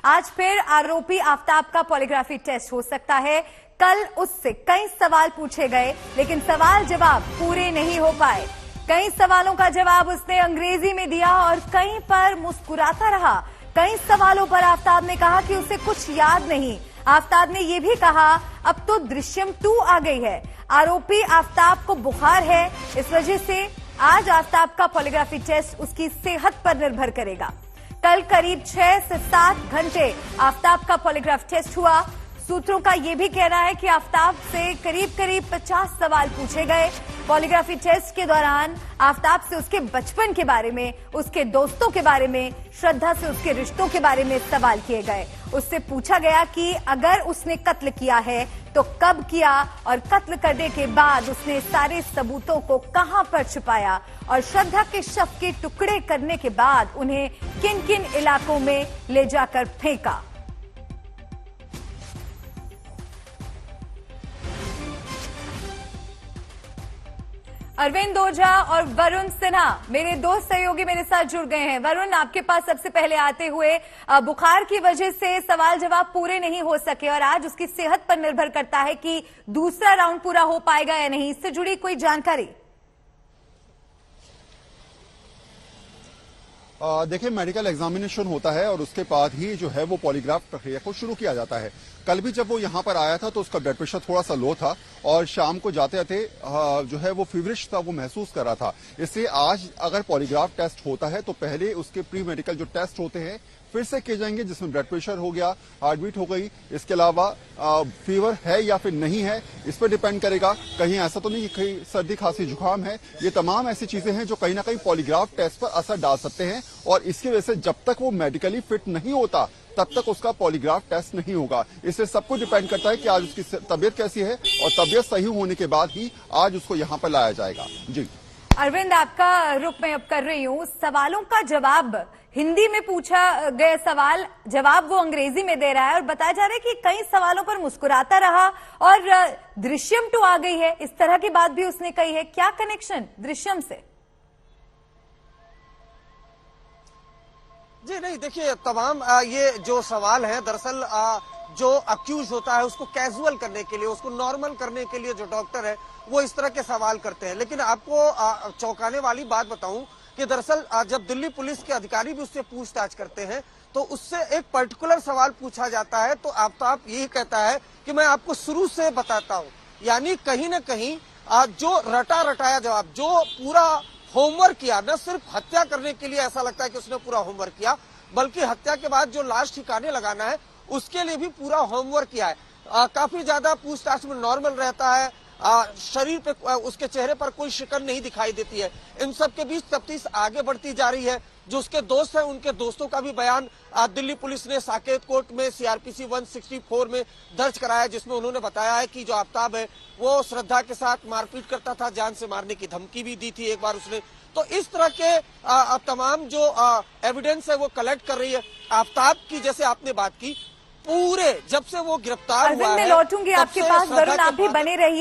आज फिर आरोपी आफताब का पॉलीग्राफी टेस्ट हो सकता है। कल उससे कई सवाल पूछे गए, लेकिन सवाल जवाब पूरे नहीं हो पाए। कई सवालों का जवाब उसने अंग्रेजी में दिया और कहीं पर मुस्कुराता रहा। कई सवालों पर आफताब ने कहा कि उसे कुछ याद नहीं। आफताब ने यह भी कहा, अब तो दृश्यम 2 आ गई है। आरोपी आफताब को बुखार है, इस वजह से आज आफताब का पॉलीग्राफी टेस्ट उसकी सेहत पर निर्भर करेगा। कल करीब 6 से 7 घंटे आफताब का पॉलीग्राफ टेस्ट हुआ। सूत्रों का यह भी कहना है कि आफताब से करीब 50 सवाल पूछे गए। पॉलीग्राफी टेस्ट के दौरान आफताब से उसके बचपन के बारे में, उसके दोस्तों के बारे में, श्रद्धा से उसके रिश्तों के बारे में सवाल किए गए। उससे पूछा गया कि अगर उसने कत्ल किया है तो कब किया, और कत्ल करने के बाद उसने सारे सबूतों को कहां पर छुपाया, और श्रद्धा के शव के टुकड़े करने के बाद उन्हें किन किन इलाकों में ले जाकर फेंका। अरविंद ओझा और वरुण सिन्हा मेरे दो सहयोगी मेरे साथ जुड़ गए हैं। वरुण, आपके पास सबसे पहले आते हुए, बुखार की वजह से सवाल जवाब पूरे नहीं हो सके और आज उसकी सेहत पर निर्भर करता है कि दूसरा राउंड पूरा हो पाएगा या नहीं। इससे जुड़ी कोई जानकारी? देखिए, मेडिकल एग्जामिनेशन होता है और उसके बाद ही जो है वो पॉलीग्राफ प्रक्रिया को शुरू किया जाता है। कल भी जब वो यहाँ पर आया था तो उसका ब्लड प्रेशर थोड़ा सा लो था और शाम को जाते जाते जो है वो फीवरिश था, वो महसूस कर रहा था। इसलिए आज अगर पॉलीग्राफ टेस्ट होता है तो पहले उसके प्री मेडिकल जो टेस्ट होते हैं फिर से किए जाएंगे, जिसमें ब्लड प्रेशर हो गया, हार्ट बीट हो गई, इसके अलावा फीवर है या फिर नहीं है, इस पर डिपेंड करेगा। कहीं ऐसा तो नहीं कि कहीं सर्दी खांसी जुकाम है। ये तमाम ऐसी चीजें हैं जो कहीं ना कहीं पॉलीग्राफ टेस्ट पर असर डाल सकते हैं और इसकी वजह से जब तक वो मेडिकली फिट नहीं होता तब तक उसका पॉलीग्राफ टेस्ट नहीं होगा। इससे सब कुछ डिपेंड करता है कि आज उसकी तबीयत कैसी है और तबीयत सही होने के बाद ही आज उसको यहाँ पर लाया जाएगा। जी अरविंद, आपका रुख मैं अब कर रही हूँ। सवालों का जवाब हिंदी में पूछा गया, सवाल जवाब वो अंग्रेजी में दे रहा है और बताया जा रहा है कि कई सवालों पर मुस्कुराता रहा और दृश्यम 2 आ गई है, इस तरह की बात भी उसने कही है। क्या कनेक्शन दृश्यम से? जी नहीं, देखिए, तमाम ये जो सवाल है दरअसल जो अक्यूज होता है उसको कैजुअल करने के लिए, उसको नॉर्मल करने के लिए जो डॉक्टर है वो इस तरह के सवाल करते हैं। लेकिन आपको चौंकाने वाली बात बताऊं कि दरअसल जब दिल्ली पुलिस के अधिकारी भी उससे पूछताछ करते हैं तो उससे एक पर्टिकुलर सवाल पूछा जाता है तो आफताब यही कहता है कि मैं आपको शुरू से बताता हूं। यानी कहीं ना कहीं जो रटा रटाया जवाब, जो पूरा होमवर्क किया, न सिर्फ हत्या करने के लिए ऐसा लगता है कि उसने पूरा होमवर्क किया, बल्कि हत्या के बाद जो लाश ठिकाने लगाना है उसके लिए भी पूरा होमवर्क किया है। काफी ज्यादा पूछताछ में नॉर्मल रहता है, शरीर पे उसके चेहरे पर कोई शिकन नहीं दिखाई देती है। इन सब के बीच तफ्तीश आगे बढ़ती जा रही है। जो उसके दोस्त हैं उनके दोस्तों का भी बयान दिल्ली पुलिस ने साकेत कोर्ट में सीआरपीसी 164 में दर्ज कराया, जिसमें उन्होंने बताया है कि जो आफताब है वो श्रद्धा के साथ मारपीट करता था, जान से मारने की धमकी भी दी थी एक बार उसने। तो इस तरह के तमाम जो एविडेंस है वो कलेक्ट कर रही है। आफताब की जैसे आपने बात की, पूरे जब से वो गिरफ्तार हुआ है, मैं लौटूंगी आपके पास। वरुण, आप भी बने रहिए।